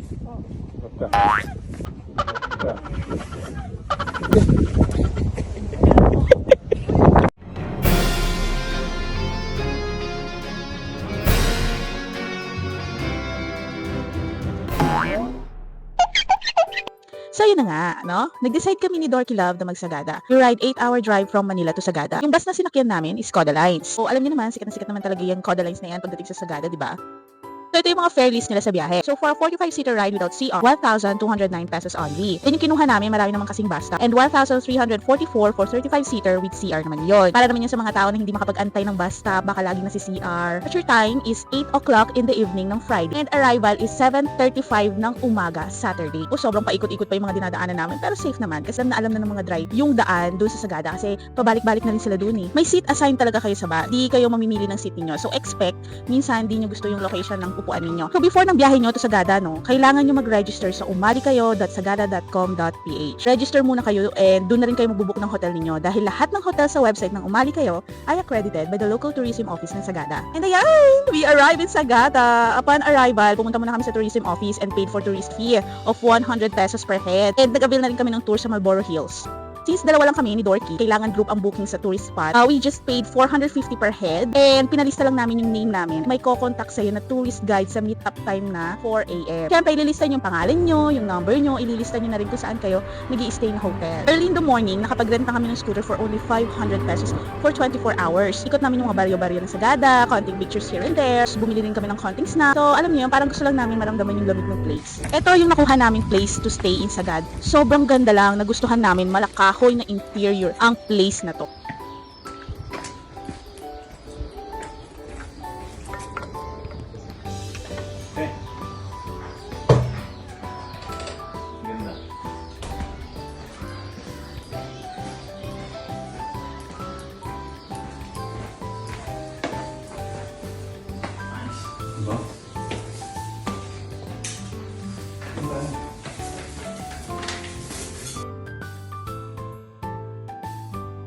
So yun na nga, no? Nag-decide kami ni Dorky Love na magsagada. We ride 8-hour drive from Manila to Sagada. Yung bus na sinakyan namin is Coda Lines. So alam niyo naman, sikat na sikat naman talaga yung Coda Lines na yan pagdating sa Sagada, di ba? So ito yung mga fare list nila sa biyahe. So for a 45-seater ride without CR, 1,209 pesos only. Then yung kinuha namin, marami naman kasing basta. And 1,344 for 35-seater with CR naman yun. Para naman yun sa mga tao na hindi makapag-antay ng basta, baka laging nasi CR. Your time is 8 o'clock in the evening ng Friday. And arrival is 7:35 ng umaga, Saturday. O sobrang paikot-ikot pa yung mga dinadaanan namin. Pero safe naman kasi alam na ng mga drive yung daan doon sa Sagada kasi pabalik-balik na rin sila doon eh. May seat assigned talaga kayo sa bus. Di kayo mamimili ng seat niyo. So expect, minsan di nyo gusto yung location ng upuan ninyo. So before ng biyahe nyo to Sagada, no, kailangan nyo mag-register sa umalikayo.sagada.com.ph. Register muna kayo and doon na rin kayo magbubook ng hotel ninyo dahil lahat ng hotel sa website ng Umali Kayo ay accredited by the local tourism office ng Sagada. And ayan, we arrived in Sagada. Upon arrival, pumunta muna kami sa tourism office and paid for tourist fee of 100 pesos per head. And nag-avail na rin kami ng tour sa Marlboro Hills. Since dalawa lang kami ni Dorky, kailangan group ang booking sa tourist spot. We just paid 450 per head and pinalista lang namin yung name namin. May ko-contact sa'yo na tourist guide sa meet-up time na 4 a.m. Siyempre, ililista yung pangalan nyo, yung number nyo, ililista nyo na rin kung saan kayo nag-i-stay na hotel. Early in the morning, nakapag-rent na kami ng scooter for only 500 pesos for 24 hours. Ikot namin yung mga baryo-baryo ng Sagada, konting pictures here and there. Bumili rin kami ng konting snack. So, alam niyo yun, parang gusto lang namin maramdaman yung lamig ng place. Ito yung nakuha namin place to stay in Sagada. Sobrang ganda lang, nagustuhan namin, malakahoy na interior ang place na to. Okay. Ganda. Nice. Diba?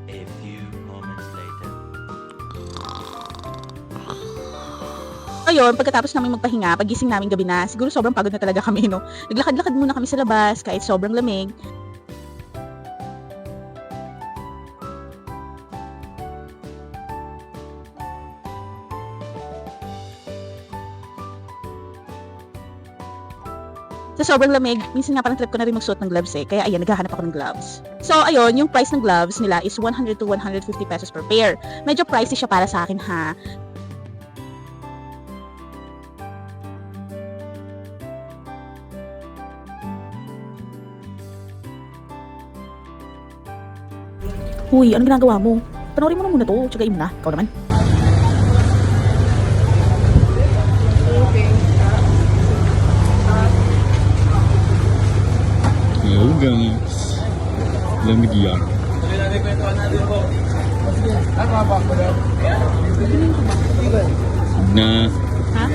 A few moments later. Ayun, pagkatapos namin magpahinga, pagising namin gabi na, siguro sobrang pagod na talaga kami, no? Naglakad-lakad muna kami sa labas, kahit sobrang lamig. Sa sobrang lamig, minsan nga parang trip ko na rin magsuot ng gloves eh. Kaya ayan, naghahanap ako ng gloves. So ayun, yung price ng gloves nila is 100 to 150 pesos per pair. Medyo pricey siya para sa akin ha. Uy, anong ginagawa mo? Panoorin mo na muna to, tsagain mo na. Ikaw naman. Hello guys. Lamig yan. Na. Ha?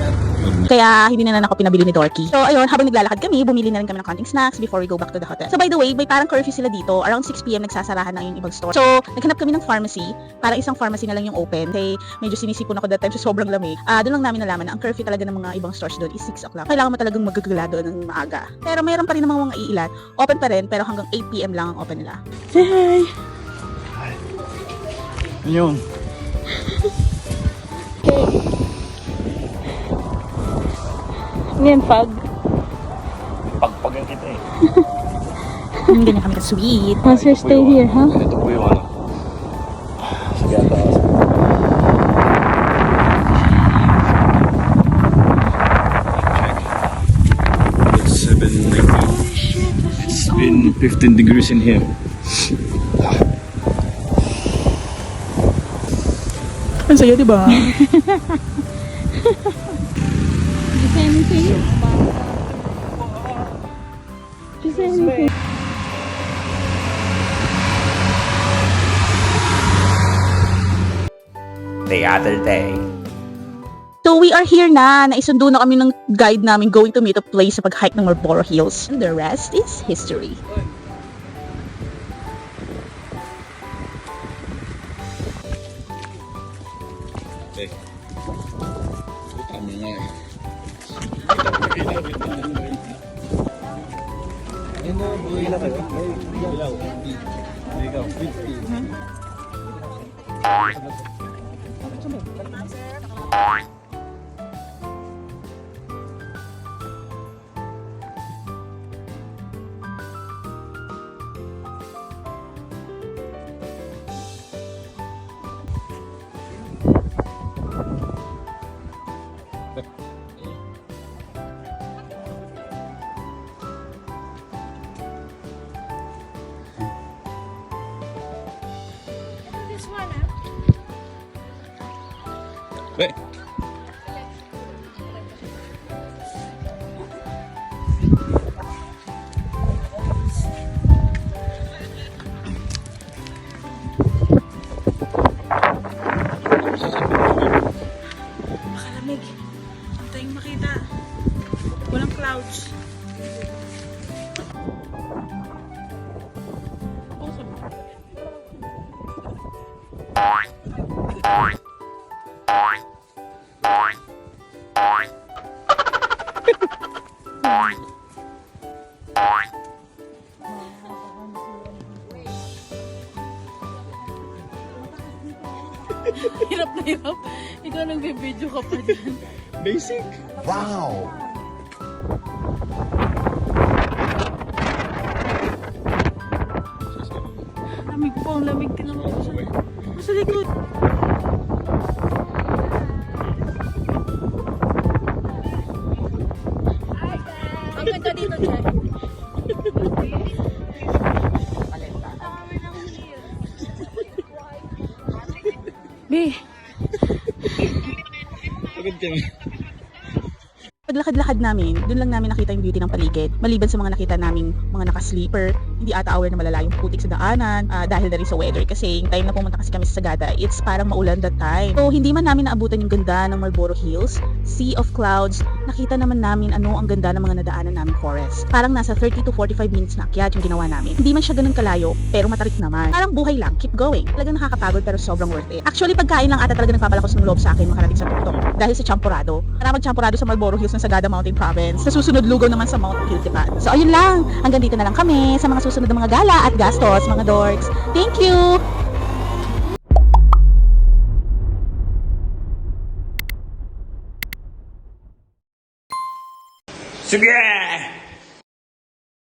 Kaya hindi na ako pinabili ni Dorky. So ayun, habang naglalakad kami, bumili na rin kami ng konting snacks before we go back to the hotel. So by the way, may parang curfew sila dito. Around 6 p.m. nagsasarahan na yung ibang store. So naghanap kami ng pharmacy. Parang isang pharmacy na lang yung open. Kasi medyo sinisipon ako that time sa sobrang lamig. Doon lang namin nalaman na ang curfew talaga ng mga ibang stores doon is 6 o'clock. Kailangan mo talagang magagala doon ng maaga. Pero mayroon pa rin namang mga iilan. Open pa rin, pero hanggang 8 p.m. lang ang open nila. Hey! Yun. Ano yan, pag? Pagpagan kita eh. Ganyan kami ka-sweet. Master, stay here, ha? Ito po yung ano. Sige, taas. It's 7:19. It's been 15 degrees in here. Ang saya, diba? Just anything. Just anything. The other day. So we are here na. Naisundo na kami ng guide namin going to meet a place sa pag-hike ng Marlboro Hills. And the rest is history. Okay. Tama nga eh. This one, Wait. Makalamig. Ang tayong makita. Walang clouds. Hirap na hirap. Ikaw nag-video ka pa dyan. Basic. Lamig po, ang lamig. Tinawag ko sa likod. Ang ganda dito, Chay. Be, Pagod ka na. paglakad-lakad namin, doon lang namin nakita yung beauty ng paligid. Maliban sa mga nakita naming mga naka-sleeper, hindi ata aware na malala yung putik sa daanan dahil na rin sa weather. Kasi yung time na pumunta kasi kami sa Sagada, it's parang maulan that time. So hindi man namin naabutan yung ganda ng Marlboro Hills, sea of clouds, nakita naman namin ano ang ganda ng mga nadaanan namin forest. Parang nasa 30 to 45 minutes na akyat yung ginawa namin. Hindi man siya ganun kalayo, pero matarik naman. Parang buhay lang, keep going. Talagang nakakapagod pero sobrang worth it. Actually, pagkain lang ata talaga nagpapalakas ng loob sa akin makarating sa tuktok. Dahil sa Champurrado. Para mag-Champurado sa Marlboro Hills ng Sagada Mountain Province. Sa susunod lugaw naman sa Mount Hiltipan. So ayun lang, hanggang dito na lang kami sa mga susunod na mga gala at gastos, mga dorks. Thank you! Sige!